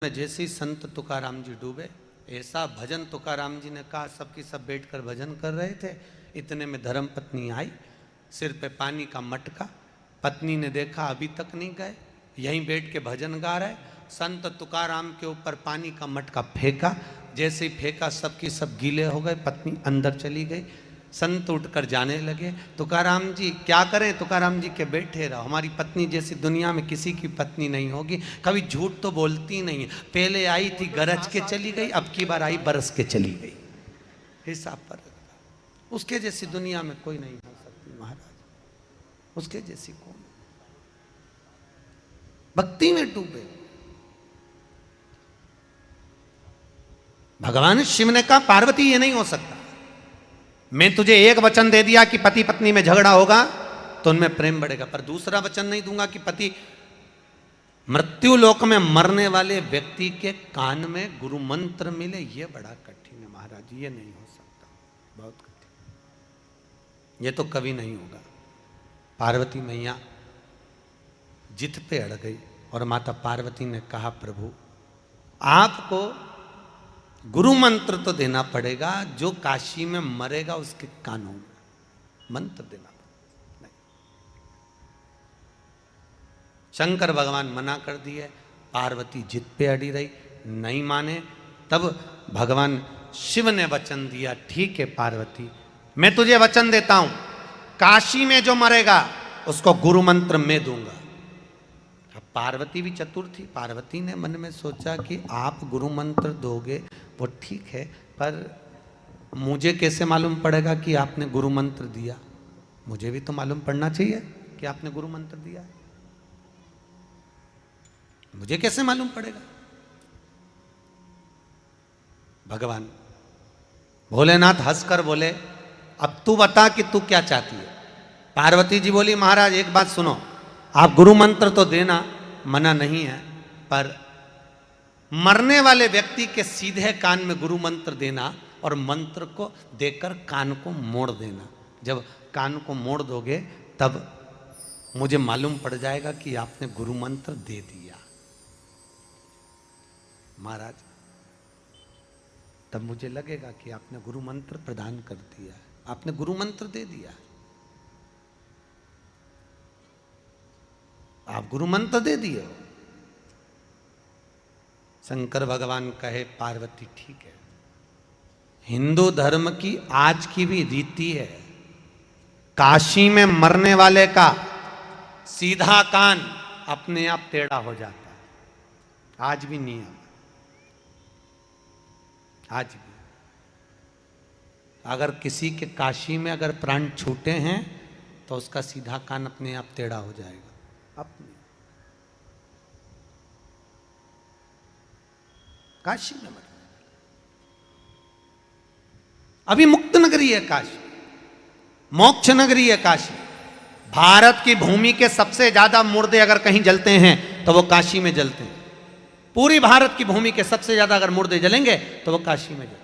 में जैसे ही संत तुकाराम जी डूबे, ऐसा भजन तुकाराम जी ने कहा, सबकी सब बैठकर भजन कर रहे थे। इतने में धर्म पत्नी आई, सिर पे पानी का मटका। पत्नी ने देखा अभी तक नहीं गए, यहीं बैठ के भजन गा रहे। संत तुकाराम के ऊपर पानी का मटका फेंका, जैसे ही फेंका सबकी सब गीले हो गए। पत्नी अंदर चली गई, संत उठकर जाने लगे। तुकाराम जी क्या करें, तुकाराम जी के बैठे रहो, हमारी पत्नी जैसी दुनिया में किसी की पत्नी नहीं होगी, कभी झूठ तो बोलती नहीं है। पहले आई थी गरज के चली गई, अब की बार आई बरस के चली गई। हिसाब पर उसके जैसी दुनिया में कोई नहीं हो सकती महाराज, उसके जैसी कौन। भक्ति में डूबे। भगवान शिव ने कहा पार्वती ये नहीं हो सकता, मैं तुझे एक वचन दे दिया कि पति पत्नी में झगड़ा होगा तो उनमें प्रेम बढ़ेगा, पर दूसरा वचन नहीं दूंगा कि पति मृत्यु लोक में मरने वाले व्यक्ति के कान में गुरु मंत्र मिले। ये बड़ा कठिन है महाराज, ये नहीं हो सकता, बहुत कठिन, ये तो कभी नहीं होगा। पार्वती मैया जिद पे अड़ गई और माता पार्वती ने कहा प्रभु आपको गुरु मंत्र तो देना पड़ेगा, जो काशी में मरेगा उसके कानों में मंत्र देना पड़ेगा। नहीं, शंकर भगवान मना कर दिए, पार्वती जिद पे अड़ी रही, नहीं माने। तब भगवान शिव ने वचन दिया, ठीक है पार्वती मैं तुझे वचन देता हूं, काशी में जो मरेगा उसको गुरु मंत्र मैं दूंगा। पार्वती भी चतुर थी, पार्वती ने मन में सोचा कि आप गुरु मंत्र दोगे वो ठीक है, पर मुझे कैसे मालूम पड़ेगा कि आपने गुरु मंत्र दिया, मुझे भी तो मालूम पड़ना चाहिए कि आपने गुरु मंत्र दिया, मुझे कैसे मालूम पड़ेगा। भगवान भोलेनाथ हंसकर बोले अब तू बता कि तू क्या चाहती है। पार्वती जी बोली महाराज एक बात सुनो, आप गुरु मंत्र तो देना, मना नहीं है, पर मरने वाले व्यक्ति के सीधे कान में गुरु मंत्र देना और मंत्र को देकर कान को मोड़ देना। जब कान को मोड़ दोगे तब मुझे मालूम पड़ जाएगा कि आपने गुरु मंत्र दे दिया। महाराज तब मुझे लगेगा कि आपने गुरु मंत्र प्रदान कर दिया, आपने गुरु मंत्र दे दिया, आप गुरु मंत्र दे दिए। शंकर भगवान कहे पार्वती ठीक है, हिंदू धर्म की आज की भी रीति है, काशी में मरने वाले का सीधा कान अपने आप टेढ़ा हो जाता है, आज भी नियम, आज भी। अगर किसी के काशी में अगर प्राण छूटे हैं तो उसका सीधा कान अपने आप टेढ़ा हो जाएगा अपने। काशी में मर, अभी मुक्त नगरी है काशी, मोक्ष नगरी है काशी। भारत की भूमि के सबसे ज्यादा मुर्दे अगर कहीं जलते हैं तो वो kashi में जलते हैं। पूरी भारत की भूमि के सबसे ज्यादा अगर मुर्दे जलेंगे तो वो काशी में जलेंगे,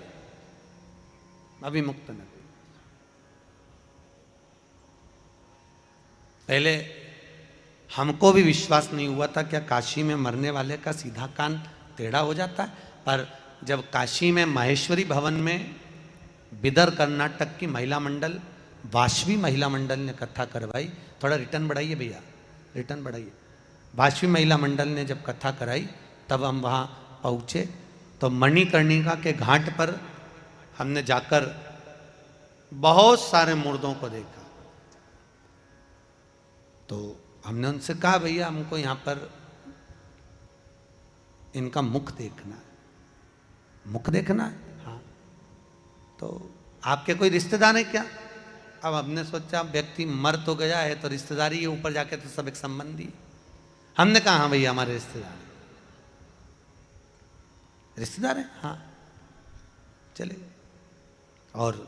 अभी मुक्त नगरी। पहले हमको भी विश्वास नहीं हुआ था क्या काशी में मरने वाले का सीधा कान टेढ़ा हो जाता है, पर जब काशी में माहेश्वरी भवन में बिदर कर्नाटक की महिला मंडल, वाशवी महिला मंडल ने कथा करवाई, थोड़ा रिटर्न बढ़ाइए भैया, रिटर्न बढ़ाइए। वाशवी महिला मंडल ने जब कथा कराई तब हम वहाँ पहुँचे तो मणिकर्णिका के घाट पर हमने जाकर बहुत सारे मुर्दों को देखा। तो हमने उनसे कहा भैया हमको यहाँ पर इनका मुख देखना है, मुख देखना है। हाँ, तो आपके कोई रिश्तेदार है क्या? अब हमने सोचा व्यक्ति मर तो गया है तो रिश्तेदारी है, ऊपर जाके तो सब एक संबंधी। हमने कहा हाँ भैया हमारे रिश्तेदार है, रिश्तेदार है हाँ, चले। और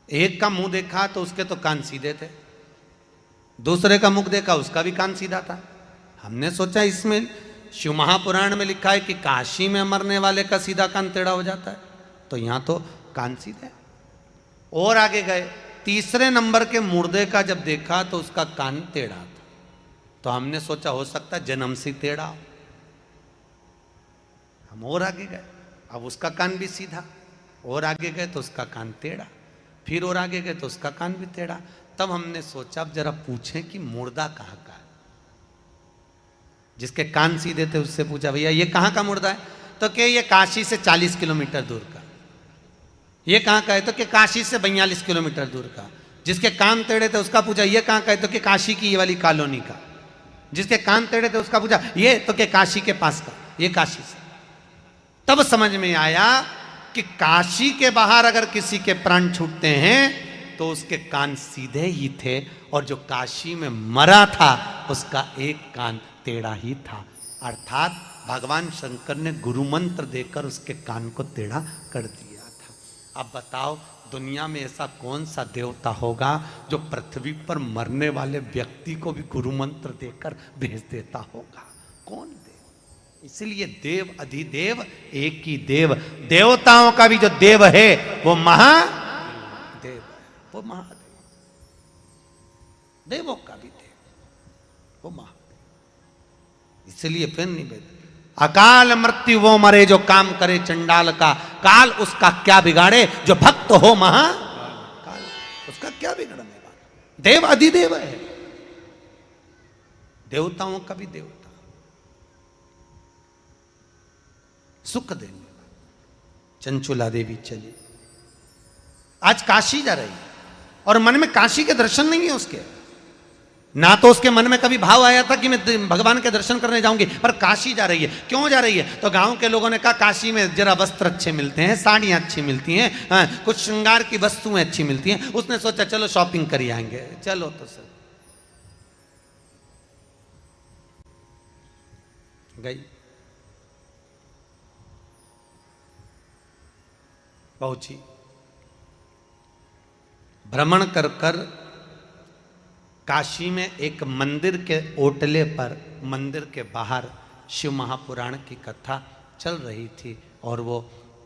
एक का मुंह देखा तो उसके तो कान सीधे थे, दूसरे का मुख देखा उसका भी कान सीधा था। हमने सोचा इसमें शिव महापुराण में लिखा है कि काशी में मरने वाले का सीधा कान टेढ़ा हो जाता है, तो यहां तो कान सीधे। और आगे गए, तीसरे नंबर के मुर्दे का जब देखा तो उसका कान टेढ़ा था, तो हमने सोचा हो सकता है जन्म से टेढ़ा हो। हम और आगे गए, अब उसका कान भी सीधा, और आगे गए तो उसका कान टेढ़ा, फिर और आगे गए तो उसका कान भी टेढ़ा। तब हमने सोचा अब जरा पूछें कि मुर्दा कहाँ का है। जिसके कान सीधे थे उससे पूछा, भैया ये कहाँ का मुर्दा है? तो कि ये काशी से 40 किलोमीटर दूर का। ये कहाँ का है? तो कि काशी से 42 किलोमीटर दूर का। जिसके कान टेढ़े थे उसका पूछा, ये कहाँ का है? तो कि काशी की ये वाली कॉलोनी का। जिसके कान टेढ़े थे उसका पूछा, ये? तो कि काशी के पास का, ये काशी से। तब समझ में आया कि काशी के बाहर अगर किसी के प्राण छूटते हैं तो उसके कान सीधे ही थे, और जो काशी में मरा था उसका एक कान टेढ़ा ही था। अर्थात भगवान शंकर ने गुरु मंत्र देकर उसके कान को टेढ़ा कर दिया था। अब बताओ दुनिया में ऐसा कौन सा देवता होगा जो पृथ्वी पर मरने वाले व्यक्ति को भी गुरु मंत्र देकर भेज देता होगा? कौन देव? इसलिए देव अधिदेव एक ही देव। देवताओं का भी जो देव है वो महादेव है, वो महादेव। देवों का भी देव वो महादेव। इसलिए फिर नहीं भेज, अकाल मृत्यु वो मरे जो काम करे चंडाल का, काल उसका क्या बिगाड़े जो भक्त हो महाकाल, उसका क्या बिगड़ने वाला। देव अधिदेव है, देवताओं का भी देवता, सुख देने वाला। चंचुला देवी चली, आज काशी जा रही है और मन में काशी के दर्शन नहीं है उसके। ना तो उसके मन में कभी भाव आया था कि मैं भगवान के दर्शन करने जाऊंगी, पर काशी जा रही है। क्यों जा रही है? तो गांव के लोगों ने कहा काशी में जरा वस्त्र अच्छे मिलते हैं, साड़ियां अच्छी मिलती हैं, कुछ श्रृंगार की वस्तुएं अच्छी मिलती हैं। उसने सोचा चलो शॉपिंग कर आएंगे। चलो तो सर गई, पहुंची, भ्रमण कर कर काशी में एक मंदिर के ओटले पर, मंदिर के बाहर शिव महापुराण की कथा चल रही थी, और वो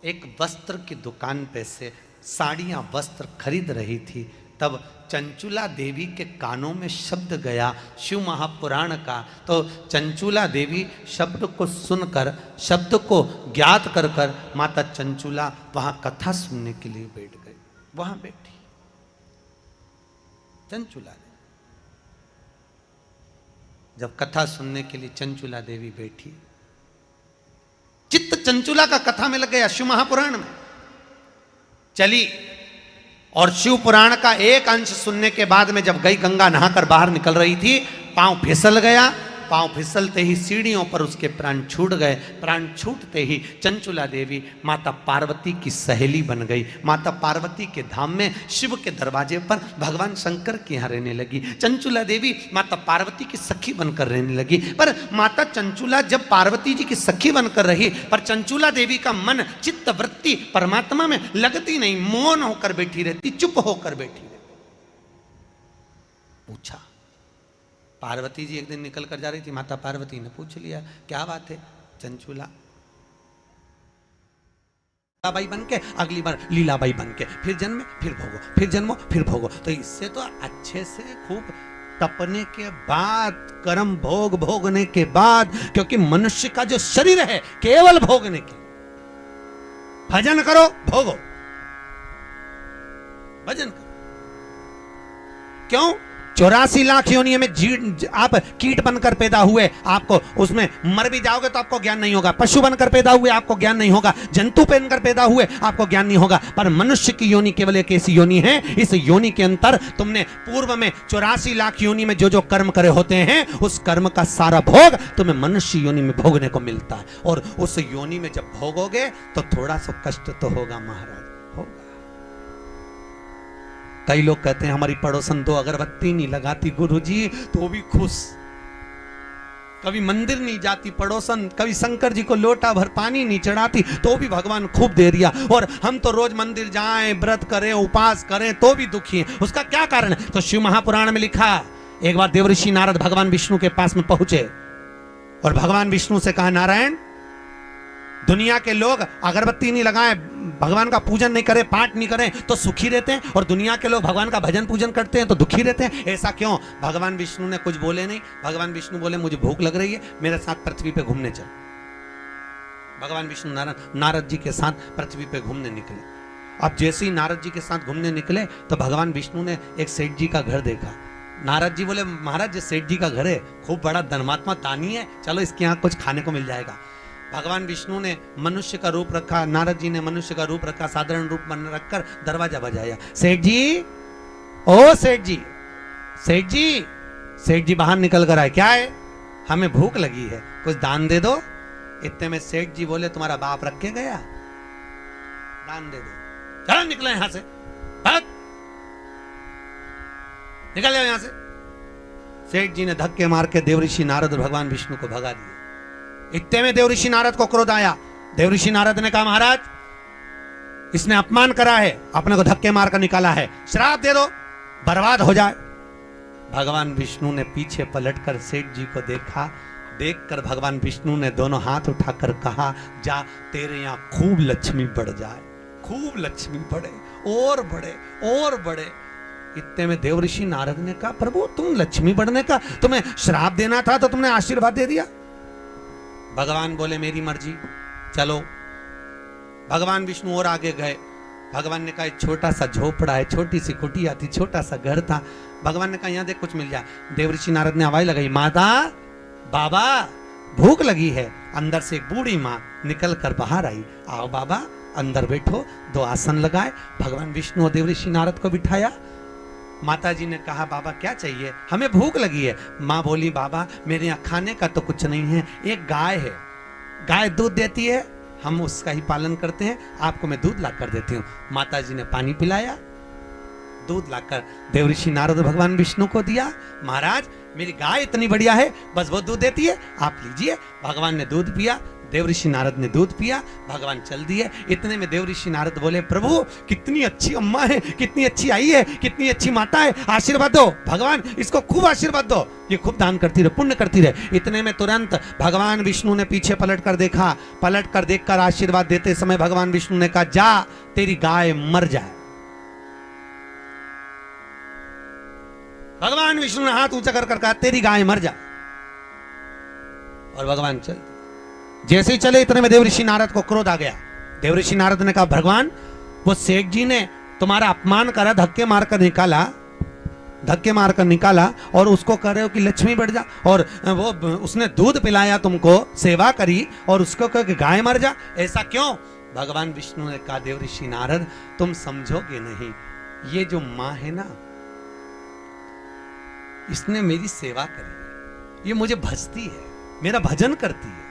एक वस्त्र की दुकान पे से साड़ियाँ वस्त्र खरीद रही थी। तब चंचुला देवी के कानों में शब्द गया शिव महापुराण का। तो चंचुला देवी शब्द को सुनकर, शब्द को ज्ञात कर कर माता चंचुला वहाँ कथा सुनने के लिए बैठ गई। वहाँ बैठी चंचुला, जब कथा सुनने के लिए चंचुला देवी बैठी, चित्त चंचुला का कथा में लग गया, शिव महापुराण में चली। और शिव पुराण का एक अंश सुनने के बाद में जब गई, गंगा नहाकर बाहर निकल रही थी, पांव फिसल गया। पांव फिसलते ही सीढ़ियों पर उसके प्राण छूट गए। प्राण छूटते ही चंचुला देवी माता पार्वती की सहेली बन गई। माता पार्वती के धाम में शिव के दरवाजे पर भगवान शंकर के यहाँ रहने लगी। चंचुला देवी माता पार्वती की सखी बनकर रहने लगी। पर माता चंचुला जब पार्वती जी की सखी बनकर रही, पर चंचुला देवी का मन, चित्त, वृत्ति परमात्मा में लगती नहीं, मौन होकर बैठी रहती, चुप होकर बैठी रहती। पूछा, पार्वती जी एक दिन निकल कर जा रही थी, माता पार्वती ने पूछ लिया क्या बात है? चंचुला लीलाबाई बन के, अगली बार लीलाबाई बन के, फिर जन्मे फिर भोगो, फिर जन्मो फिर भोगो। तो इससे तो अच्छे से खूब तपने के बाद, कर्म भोग भोगने के बाद, क्योंकि मनुष्य का जो शरीर है केवल भोगने के, भजन करो भोगो, भजन करो। क्यों? 84 लाख योनियों में आप कीट बनकर पैदा हुए, आपको उसमें मर भी जाओगे तो आपको ज्ञान नहीं होगा। पशु बनकर पैदा हुए आपको ज्ञान नहीं होगा। जंतु बनकर पैदा हुए आपको ज्ञान नहीं होगा। पर मनुष्य की योनि केवल एक ऐसी योनि है, इस योनि के अंतर तुमने पूर्व में 84 लाख योनि में जो जो कर्म करे होते हैं, उस कर्म का सारा भोग तुम्हें मनुष्य योनि में भोगने को मिलता है। और उस योनि में जब भोगोगे तो थोड़ा सा कष्ट तो होगा महाराज, होगा। कई लोग कहते हैं हमारी पड़ोसन तो अगरबत्ती नहीं लगाती गुरुजी तो भी खुश, कभी मंदिर नहीं जाती पड़ोसन, कभी शंकर जी को लोटा भर पानी नहीं चढ़ाती तो भी भगवान खूब दे दिया, और हम तो रोज मंदिर जाएं, व्रत करें, उपास करें तो भी दुखी हैं। उसका क्या कारण है? तो शिव महापुराण में लिखा, एक बार देवऋषि नारद भगवान विष्णु के पास में पहुंचे और भगवान विष्णु से कहा, नारायण, दुनिया के लोग अगरबत्ती नहीं लगाएं, भगवान का पूजन नहीं करें, पाठ नहीं करें तो सुखी रहते हैं, और दुनिया के लोग भगवान का भजन पूजन करते हैं तो दुखी रहते हैं, ऐसा क्यों? भगवान विष्णु ने कुछ बोले नहीं। भगवान विष्णु बोले, मुझे भूख लग रही है, मेरे साथ पृथ्वी पे घूमने चल। भगवान विष्णु नारद जी के साथ पृथ्वी पे घूमने निकले। अब जैसे ही नारद जी के साथ घूमने निकले तो भगवान विष्णु ने एक सेठ जी का घर देखा। नारद जी बोले, महाराज ये सेठ जी का घर है, खूब बड़ा धर्मात्मा दानी है, चलो इसके यहाँ कुछ खाने को मिल जाएगा। भगवान विष्णु ने मनुष्य का रूप रखा, नारद जी ने मनुष्य का रूप रखा, साधारण रूप बन रखकर दरवाजा बजाया। सेठ जी, ओ सेठ जी, सेठ जी, सेठ जी बाहर निकल कर आए। क्या है? हमें भूख लगी है, कुछ दान दे दो। इतने में सेठ जी बोले, तुम्हारा बाप रख के गया, दान दे दो। चलो निकले यहां से, भाग, निकल जाओ यहां से। सेठ जी ने धक्के मार के देवऋषि नारद और भगवान विष्णु को भगा दिया। इतने में देवऋषि नारद को क्रोध आया। देवऋषि नारद ने कहा, महाराज इसने अपमान करा है, अपने को धक्के मारकर निकाला है, श्राप दे दो, बर्बाद हो जाए। भगवान विष्णु ने पीछे पलटकर सेठ जी को देखा। देखकर भगवान विष्णु ने दोनों हाथ उठाकर कहा, जा तेरे यहां खूब लक्ष्मी बढ़ जाए, खूब लक्ष्मी बढ़े, और बढ़े और बढ़े। इतने में देवऋषि नारद ने कहा, प्रभु तुम लक्ष्मी बढ़ने का, तुम्हें श्राप देना था तो तुमने आशीर्वाद दे दिया। भगवान बोले, मेरी मर्जी, चलो। भगवान विष्णु और आगे गए। भगवान ने कहा, छोटा सा झोपड़ा है, छोटी सी कुटिया थी, छोटा सा घर था। भगवान ने कहा, यहां देख कुछ मिल जाए। देवऋषि नारद ने आवाज लगाई, माता, बाबा भूख लगी है। अंदर से एक बूढ़ी माँ निकल कर बाहर आई। आओ बाबा अंदर बैठो। दो आसन लगाए, भगवान विष्णु और देवऋषि नारद को बिठाया। माता जी ने कहा, बाबा क्या चाहिए? हमें भूख लगी है। माँ बोली, बाबा मेरे यहाँ खाने का तो कुछ नहीं है, एक गाय है, गाय दूध देती है, हम उसका ही पालन करते हैं, आपको मैं दूध लाकर देती हूँ। माता जी ने पानी पिलाया, दूध लाकर देवऋषि नारद भगवान विष्णु को दिया। महाराज मेरी गाय इतनी बढ़िया है, बस वो दूध देती है, आप लीजिए। भगवान ने दूध पिया, देवऋषि नारद ने दूध पिया, भगवान चल दिए। इतने में देवऋषि नारद बोले, प्रभु कितनी अच्छी अम्मा है, कितनी अच्छी आई है, कितनी अच्छी माता है, आशीर्वाद दो भगवान, इसको खूब आशीर्वाद दो, ये खूब दान करती रहे, पुण्य करती रहे। इतने में तुरंत भगवान विष्णु ने पीछे पलट कर देखा। पलट कर देखकर आशीर्वाद देते समय भगवान विष्णु ने कहा, जा तेरी गाय मर जाए। भगवान विष्णु ने हाथ ऊंचा कर कहा, तेरी गाय मर जा। और भगवान चल जैसे ही चले, इतने में देवऋषि नारद को क्रोध आ गया। देवऋषि नारद ने कहा, भगवान वो सेठ जी ने तुम्हारा अपमान करा, धक्के मारकर निकाला और उसको कह रहे हो कि लक्ष्मी बढ़ जा, और वो उसने दूध पिलाया तुमको, सेवा करी, और उसको कह कि गाय मर जा, ऐसा क्यों? भगवान विष्णु ने कहा, देवऋषि नारद तुम समझोगे नहीं, ये जो माँ है ना, इसने मेरी सेवा करी, ये मुझे भजती है, मेरा भजन करती है,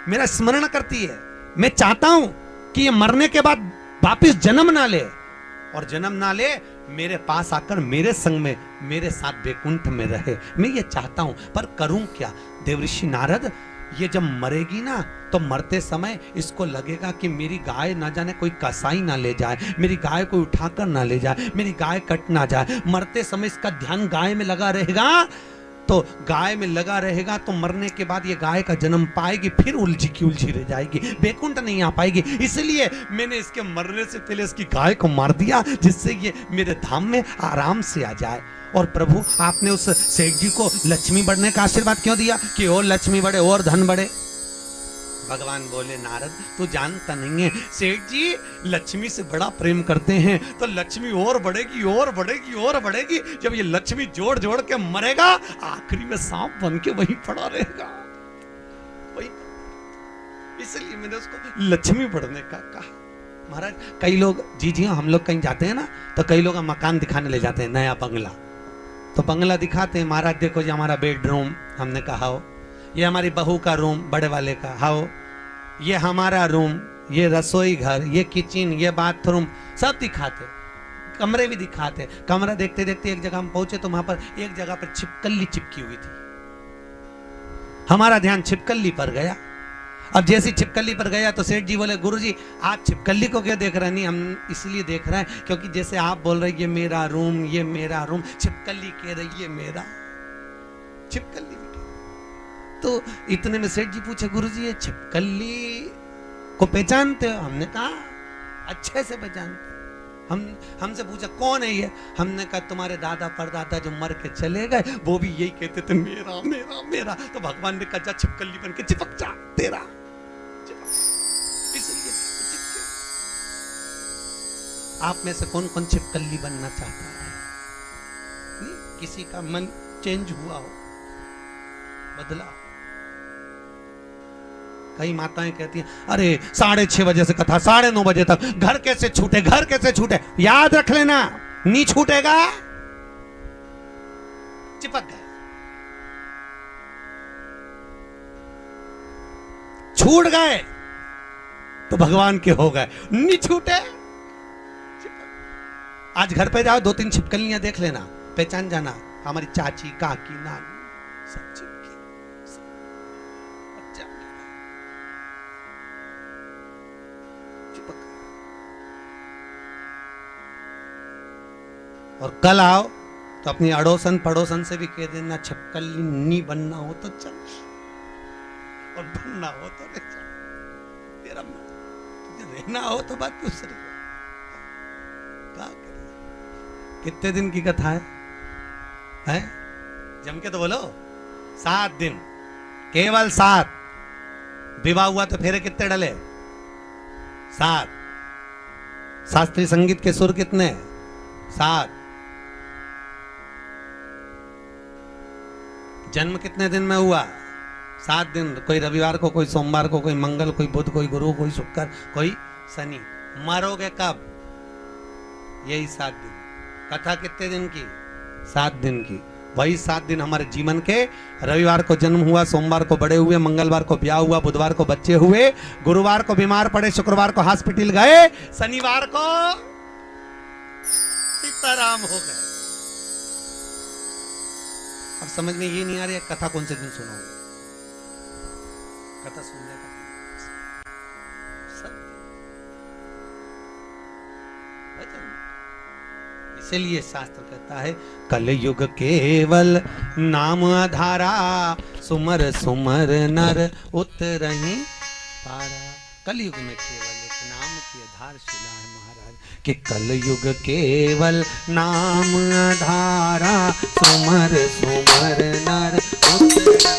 मेरा स्मरण करती है। मैं चाहता हूं कि ये मरने के बाद वापिस जन्म ना ले, और जन्म ना ले मेरे पास आकर मेरे संग में मेरे साथ वैकुंठ में रहे। मैं ये चाहता हूं, पर करूं क्या? देवऋषि नारद, ये जब मरेगी ना तो मरते समय इसको लगेगा कि मेरी गाय ना जाने कोई कसाई ना ले जाए, मेरी गाय को उठाकर ना ले जाए, मेरी गाय कट ना जाए। मरते समय इसका ध्यान गाय में लगा रहेगा, तो गाय में लगा रहेगा तो मरने के बाद ये गाय का जन्म पाएगी, फिर उलझी की उलझी रह जाएगी, वैकुंठ नहीं आ पाएगी। इसलिए मैंने इसके मरने से पहले इसकी गाय को मार दिया, जिससे ये मेरे धाम में आराम से आ जाए। और प्रभु आपने उस सेठ जी को लक्ष्मी बढ़ने का आशीर्वाद क्यों दिया कि और लक्ष्मी बढ़े और धन बढ़े? भगवान बोले, नारद तू जानता नहीं है, सेठ जी लक्ष्मी से बड़ा प्रेम करते हैं, तो लक्ष्मी और बढ़ेगी और बढ़ेगी और बढ़ेगी। जब ये लक्ष्मी जोड़ जोड़ के मरेगा, आखिरी में सांप बन के वहीं पड़ा रहेगा, वही। इसलिए मैंने उसको लक्ष्मी बढ़ने का कहा। महाराज कई लोग जी हम लोग कहीं जाते हैं ना, तो कई लोग मकान दिखाने ले जाते हैं, नया बंगला, तो बंगला दिखाते हैं, महाराज देखो जी हमारा बेडरूम, हमने कहा हो, ये हमारी बहू का रूम बड़े वाले का, हाओ ये हमारा रूम, ये रसोई घर, ये किचन, ये बाथरूम, सब दिखाते, कमरे भी दिखाते। कमरा देखते देखते एक जगह हम पहुंचे तो वहां पर एक जगह पर छिपकली चिपकी हुई थी। हमारा ध्यान छिपकली पर गया। अब जैसी छिपकली पर गया तो सेठ जी बोले, गुरुजी आप छिपकली को क्यों देख रहे हैं? नहीं, हम इसलिए देख रहे हैं क्योंकि जैसे आप बोल रहे ये मेरा रूम, ये मेरा रूम, छिपकली कह रही ये मेरा, छिपकली। तो इतने में सेठ जी पूछे, गुरुजी ये छिपकली को पहचानते हो? हमने कहा अच्छे से पहचानते। हमसे पूछा कौन है ये? हमने कहा तुम्हारे दादा परदादा जो मर के चले गए वो भी यही कहते थे, मेरा मेरा मेरा। तो भगवान ने कहा जा छिपकली बन के चिपक जा, तेरा चिपक। आप में से कौन कौन छिपकली बनना चाहता है? नहीं, किसी का मन चेंज हुआ हो, बदला हो। कई माताएं कहती हैं, अरे 6:30 बजे से कथा 9:30 बजे तक, घर कैसे छूटे, घर कैसे छूटे? याद रख लेना, नहीं छूटेगा, चिपक गए। छूट गए तो भगवान के हो गए, नहीं छूटे। आज घर पे जाओ, 2-3 छिपकलियां देख लेना, पहचान जाना, हमारी चाची, काकी, नानी, सब चिपकी, चिपक। और कल आओ तो अपनी अड़ोसन पड़ोसन से भी कह देना, छिपकली नहीं बनना हो तो चल, और बनना हो तो रह जा, तेरा मन, तुझे रहना हो तो बात दूसरी। क्या करें? कितने दिन की कथा है? जम के तो बोलो, 7 दिन, केवल 7। विवाह हुआ तो फेरे कितने डले? 7। शास्त्रीय संगीत के सुर कितने? 7। जन्म कितने दिन में हुआ? 7 दिन। कोई रविवार को, कोई सोमवार को, कोई मंगल, कोई बुध, कोई गुरु, कोई शुक्र, कोई शनि। मरोगे कब? यही 7 दिन। कथा कितने दिन की? 7 दिन की। वही 7 दिन हमारे जीवन के, रविवार को जन्म हुआ, सोमवार को बड़े हुए, मंगलवार को ब्याह हुआ, बुधवार को बच्चे हुए, गुरुवार को बीमार पड़े, शुक्रवार को हॉस्पिटल गए, शनिवार को सीताराम हो गए। अब समझ में ये नहीं आ रही है कथा कौन से दिन सुनाओगे? कथा सुनने का भजन। इसीलिए शास्त्र कहता है, कलयुग केवल नाम आधारा, सुमर सुमर नर उतरहि पारा। कलयुग में केवल एक नाम की आधारशिला है महाराज, कि कलयुग केवल नाम आधारा, सुमर सुमर नर उतरहि।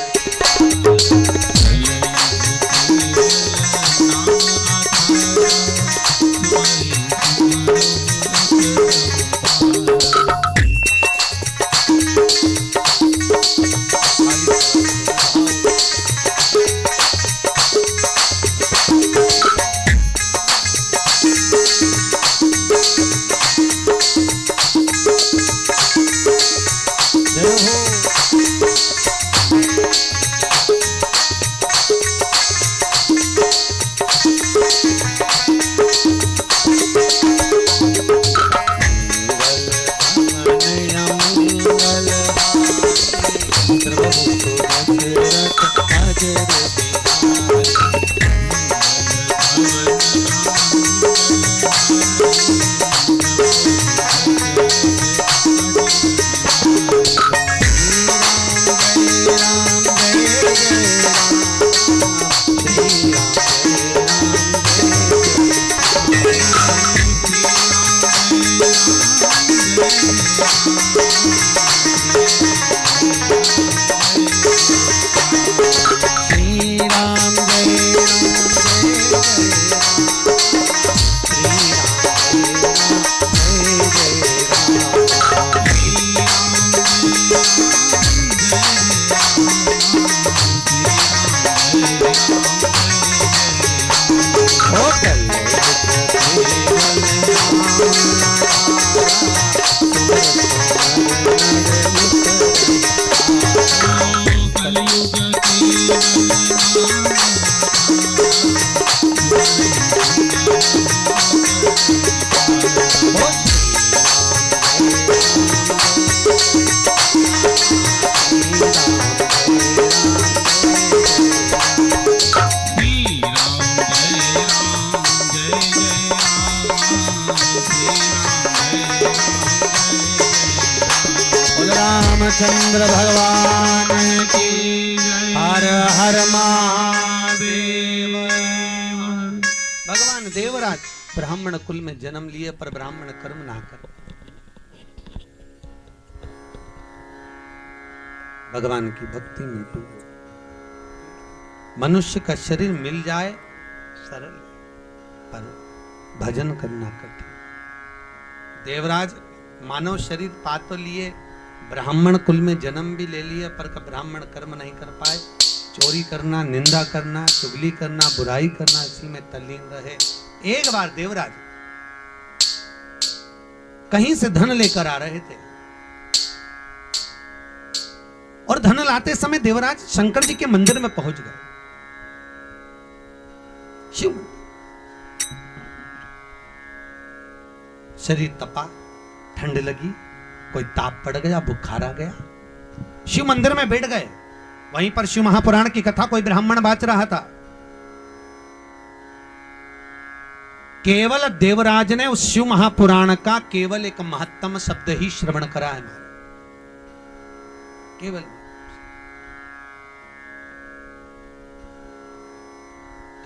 रामचंद्र भगवान की जय। हर हर महादेव। भगवान देवराज ब्राह्मण कुल में जन्म लिए, पर ब्राह्मण कर्म ना करो। भगवान की भक्ति में डूबो। मनुष्य का शरीर मिल जाए सरल, पर भजन करना कठिन। देवराज मानव शरीर पा तो लिए, ब्राह्मण कुल में जन्म भी ले लिया, पर का ब्राह्मण कर्म नहीं कर पाए। चोरी करना, निंदा करना, चुगली करना, बुराई करना, इसी में तल्लीन रहे। एक बार देवराज कहीं से धन लेकर आ रहे थे, और धन लाते समय देवराज शंकर जी के मंदिर में पहुंच गए। शिव मंदिर, शरीर तपा, ठंड लगी, कोई ताप पड़ गया, बुखार आ गया, शिव मंदिर में बैठ गए। वहीं पर शिव महापुराण की कथा कोई ब्राह्मण बाच रहा था। केवल देवराज ने उस शिव महापुराण का केवल एक महत्तम शब्द ही श्रवण करा है। केवल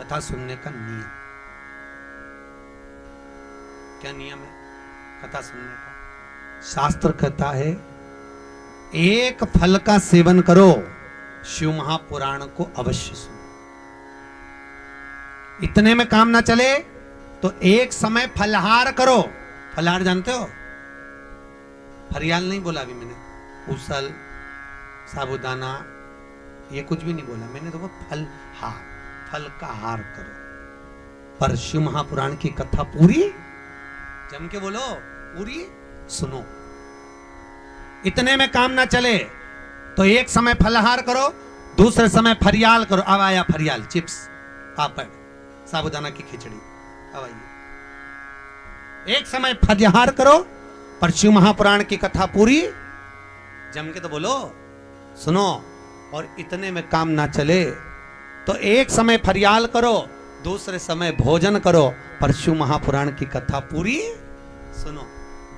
कथा सुनने का नियम, क्या नियम है कथा सुनने का? शास्त्र कहता है एक फल का सेवन करो, शिव महापुराण को अवश्य सुनो। इतने में काम ना चले तो एक समय फलहार करो। फलहार जानते हो? फरियाल नहीं बोला अभी मैंने, उसल, साबुदाना, ये कुछ भी नहीं बोला मैंने, तो वो फलहार, फल का हार करो। पर शिव महापुराण की कथा पूरी जम के बोलो, पूरी सुनो। इतने में काम ना चले तो एक समय फलहार करो, दूसरे समय फरियाल करो। अब आया फरियाल, चिप्स, पापड़, साबुदाना की खिचड़ी। अब आइए, एक समय फलहार करो, पर शिव महापुराण की कथा पूरी जम के तो बोलो, सुनो। और इतने में काम ना चले तो एक समय फरियाल करो, दूसरे समय भोजन करो, पर शिव महापुराण की कथा पूरी सुनो।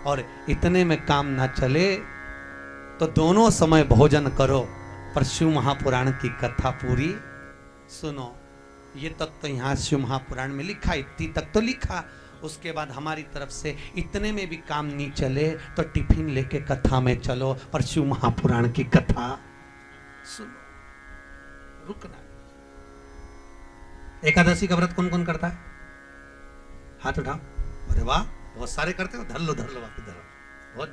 और इतने में काम ना चले तो दोनों समय भोजन करो, पर शिव महापुराण की कथा पूरी सुनो। ये तक तो यहाँ शिव महापुराण में लिखा, इतनी तक तो लिखा। उसके बाद हमारी तरफ से इतने में भी काम नहीं चले तो टिफिन लेके कथा में चलो, पर शिव महापुराण की कथा सुनो। रुकना। एकादशी का व्रत कौन कौन करता है? हाथ उठाओ। अरे वाह, बहुत सारे करते हो। धर लो, धर लो, बहुत